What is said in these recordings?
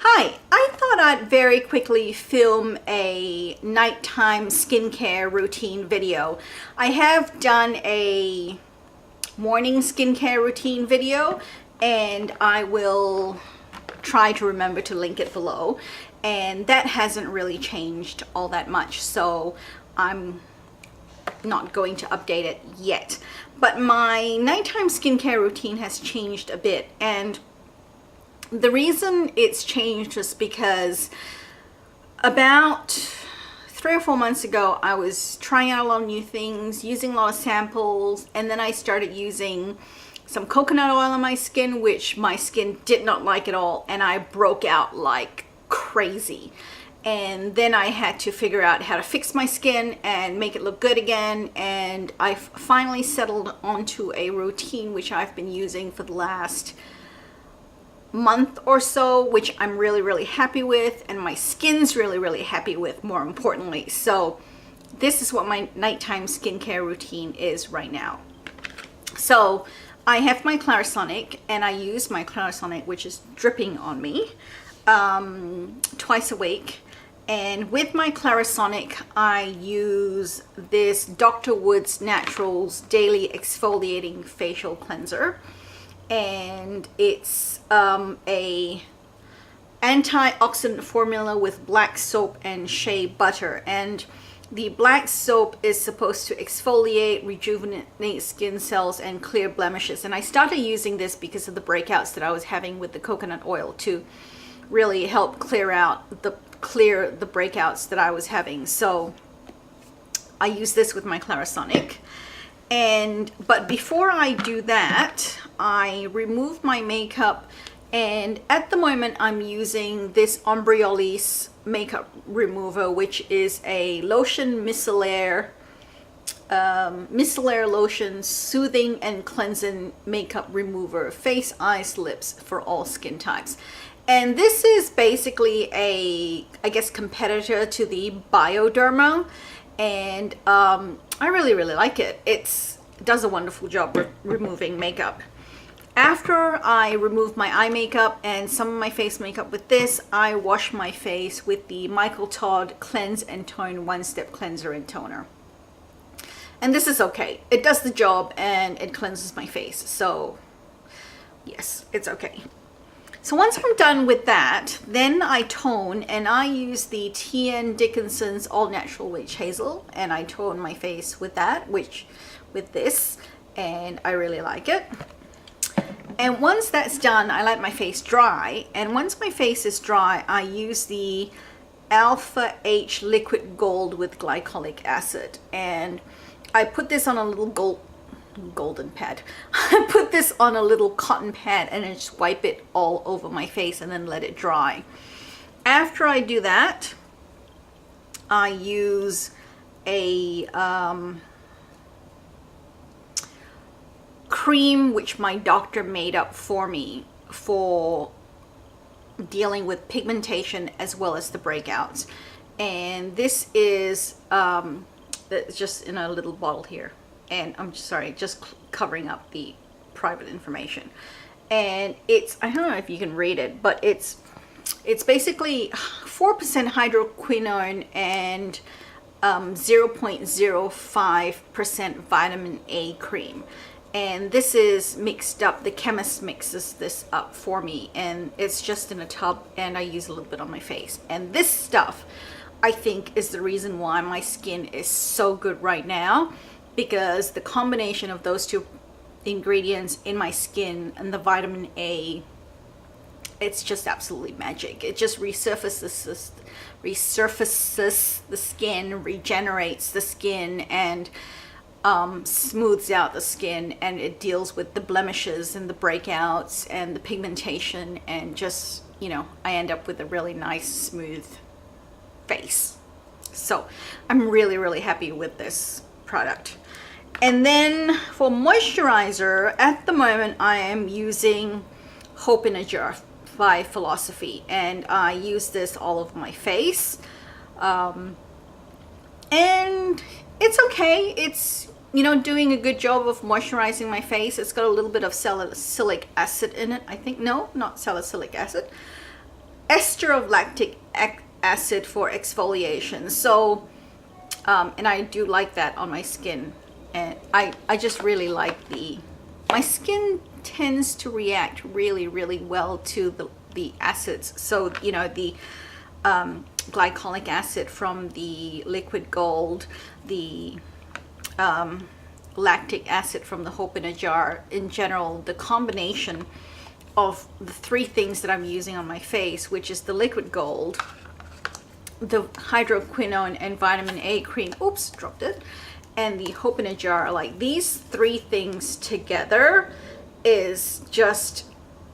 Hi, I thought I'd very quickly film a nighttime skincare routine video. I have done a morning skincare routine video and I will try to remember to link it below, and that hasn't really changed all that much, so I'm not going to update it yet. But my nighttime skincare routine has changed a bit, and the reason it's changed is because about 3 or 4 months ago, I was trying out a lot of new things, using a lot of samples, and then I started using some coconut oil on my skin, which my skin did not like at all, and I broke out like crazy. And then I had to figure out how to fix my skin and make it look good again, and I finally settled onto a routine which I've been using for the last month or so, which I'm really happy with, and my skin's really happy with, more importantly. So this is what my nighttime skincare routine is right now. So I have my Clarisonic, and I use my Clarisonic, which is dripping on me, twice a week. And with my Clarisonic, I use this Dr. Woods Naturals Daily Exfoliating Facial Cleanser, and it's a antioxidant formula with black soap and shea butter. And the black soap is supposed to exfoliate, rejuvenate skin cells, and clear blemishes. And I started using this because of the breakouts that I was having with the coconut oil to really help clear the breakouts that I was having. So I use this with my Clarisonic. But before I do that, I remove my makeup, and at the moment I'm using this Ombriolis makeup remover, which is a lotion micellar lotion, soothing and cleansing makeup remover, face, eyes, lips, for all skin types. And this is basically a, I guess, competitor to the Bioderma, and I really like it. It does a wonderful job removing makeup. After I remove my eye makeup and some of my face makeup with this, I wash my face with the Michael Todd Cleanse and Tone One-Step Cleanser and Toner. And this is okay. It does the job and it cleanses my face. So yes, it's okay. So once I'm done with that, then I tone, and I use the T.N. Dickinson's All Natural Witch Hazel, and I tone my face with that, with this, and I really like it. And once that's done, I let my face dry, and once my face is dry, I use the Alpha H Liquid Gold with glycolic acid, and I put this on a little golden pad. I put this on a little cotton pad and I just wipe it all over my face and then let it dry. After I do that, I use a cream which my doctor made up for me for dealing with pigmentation as well as the breakouts. And this is it's just in a little bottle here. And I'm sorry, just covering up the private information. And it's, I don't know if you can read it, but it's basically 4% hydroquinone and 0.05% vitamin A cream. And this is mixed up, the chemist mixes this up for me, and it's just in a tub, and I use a little bit on my face. And this stuff, I think, is the reason why my skin is so good right now, because the combination of those two ingredients in my skin and the vitamin A, it's just absolutely magic. It just resurfaces the skin, regenerates the skin, and smooths out the skin, and it deals with the blemishes and the breakouts and the pigmentation, and just, you know, I end up with a really nice smooth face. So I'm really happy with this product. And then for moisturizer, at the moment I am using Hope in a Jar by Philosophy, and I use this all over my face, and it's okay. It's, you know, doing a good job of moisturizing my face. It's got a little bit of salicylic acid in it, I think. No, not salicylic acid. ester of lactic acid for exfoliation. So, and I do like that on my skin. And I just really like my skin tends to react really, really well to the acids. So, you know, the glycolic acid from the Liquid Gold, the lactic acid from the Hope in a Jar. In general, the combination of the three things that I'm using on my face, which is the Liquid Gold, the hydroquinone and vitamin A cream, oops, dropped it, and the Hope in a Jar, like these three things together is just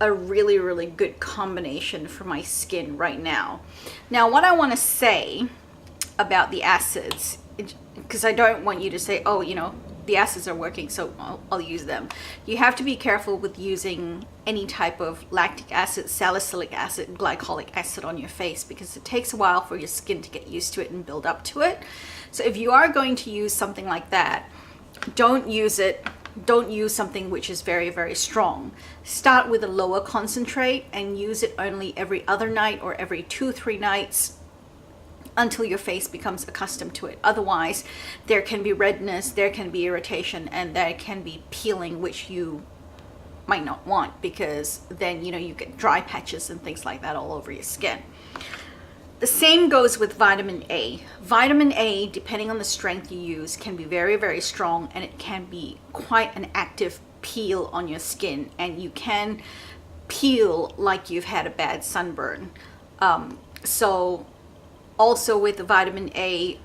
a really, really good combination for my skin right now. Now, what I want to say about the acids, because I don't want you to say, oh, you know, the acids are working, so I'll use them. You have to be careful with using any type of lactic acid, salicylic acid, glycolic acid on your face, because it takes a while for your skin to get used to it and build up to it. So if you are going to use something like that, don't use something which is very, very strong. Start with a lower concentrate and use it only every other night or every 2-3 nights until your face becomes accustomed to it. Otherwise, there can be redness, there can be irritation, and there can be peeling, which you might not want, because then, you know, you get dry patches and things like that all over your skin. The same goes with vitamin A. Vitamin A, depending on the strength you use, can be very, very strong, and it can be quite an active peel on your skin, and you can peel like you've had a bad sunburn. So also with the vitamin A,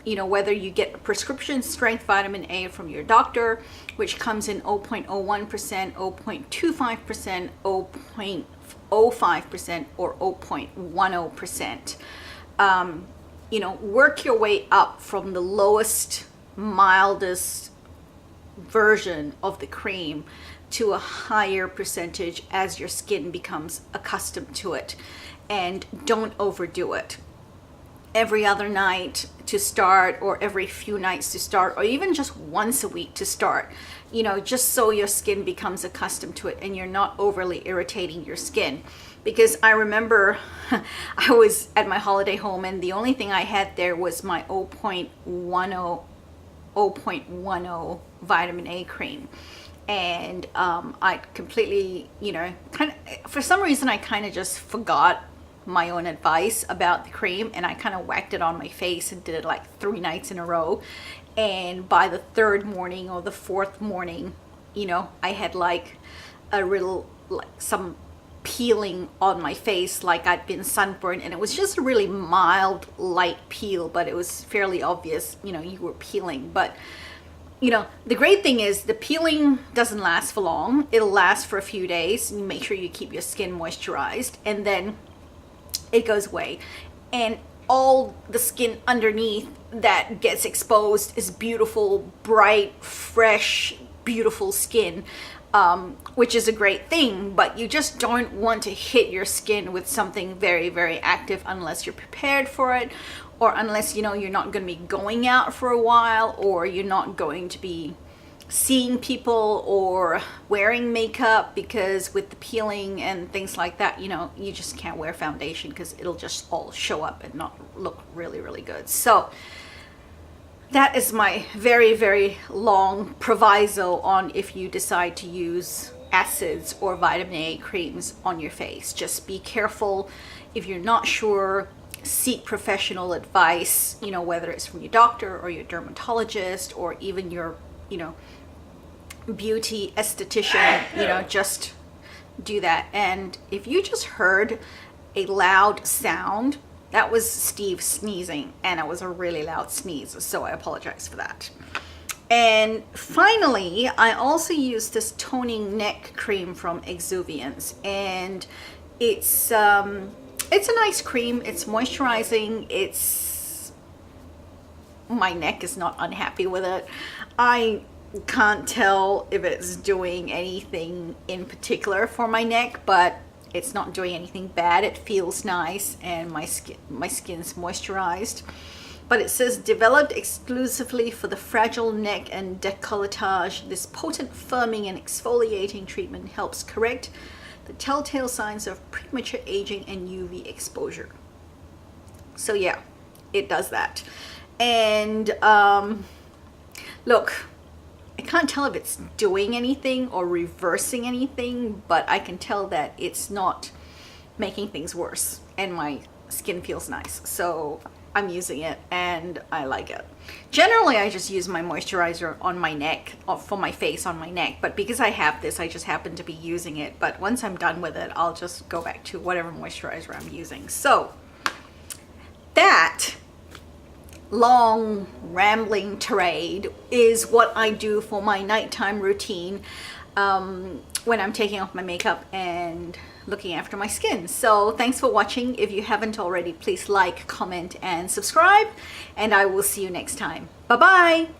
you know, whether you get a prescription strength vitamin A from your doctor, which comes in 0.01%, 0.25%, 0.05%, or 0.10%, you know, work your way up from the lowest, mildest version of the cream to a higher percentage as your skin becomes accustomed to it, and don't overdo it. Every other night to start, or every few nights to start, or even just once a week to start, you know, just so your skin becomes accustomed to it and you're not overly irritating your skin. Because I remember I was at my holiday home and the only thing I had there was my 0.10 vitamin A cream. And I completely, you know, for some reason I kind of just forgot my own advice about the cream, and I kind of whacked it on my face and did it like 3 nights in a row. And by the 3rd morning or the 4th morning, you know, I had like a real, like some peeling on my face, like I'd been sunburned, and it was just a really mild, light peel, but it was fairly obvious, you know, you were peeling. But you know, the great thing is the peeling doesn't last for long. It'll last for a few days. You make sure you keep your skin moisturized, and then it goes away, and all the skin underneath that gets exposed is beautiful, bright, fresh, beautiful skin, which is a great thing. But you just don't want to hit your skin with something very, very active unless you're prepared for it, or unless, you know, you're not going to be going out for a while, or you're not going to be seeing people or wearing makeup, because with the peeling and things like that, you know, you just can't wear foundation because it'll just all show up and not look really, really good. So that is my very, very long proviso on if you decide to use acids or vitamin A creams on your face. Just be careful. If you're not sure, seek professional advice, you know, whether it's from your doctor or your dermatologist or even your, you know, beauty esthetician, you know, just do that. And if you just heard a loud sound, that was Steve sneezing, and it was a really loud sneeze, so I apologize for that. And finally, I also use this toning neck cream from Exuviance, and it's a nice cream. It's moisturizing. My neck is not unhappy with it. I can't tell if it's doing anything in particular for my neck, but it's not doing anything bad. It feels nice, and my skin's moisturized. But it says, developed exclusively for the fragile neck and décolletage, this potent firming and exfoliating treatment helps correct the telltale signs of premature aging and UV exposure. So yeah, it does that. And look, I can't tell if it's doing anything or reversing anything, but I can tell that it's not making things worse, and my skin feels nice. So I'm using it and I like it. Generally, I just use my moisturizer on my neck, or for my face on my neck, but because I have this, I just happen to be using it. But once I'm done with it, I'll just go back to whatever moisturizer I'm using. So that long rambling tirade is what I do for my nighttime routine when I'm taking off my makeup and looking after my skin. So thanks for watching. If you haven't already, please like, comment, and subscribe, and I will see you next time. Bye bye.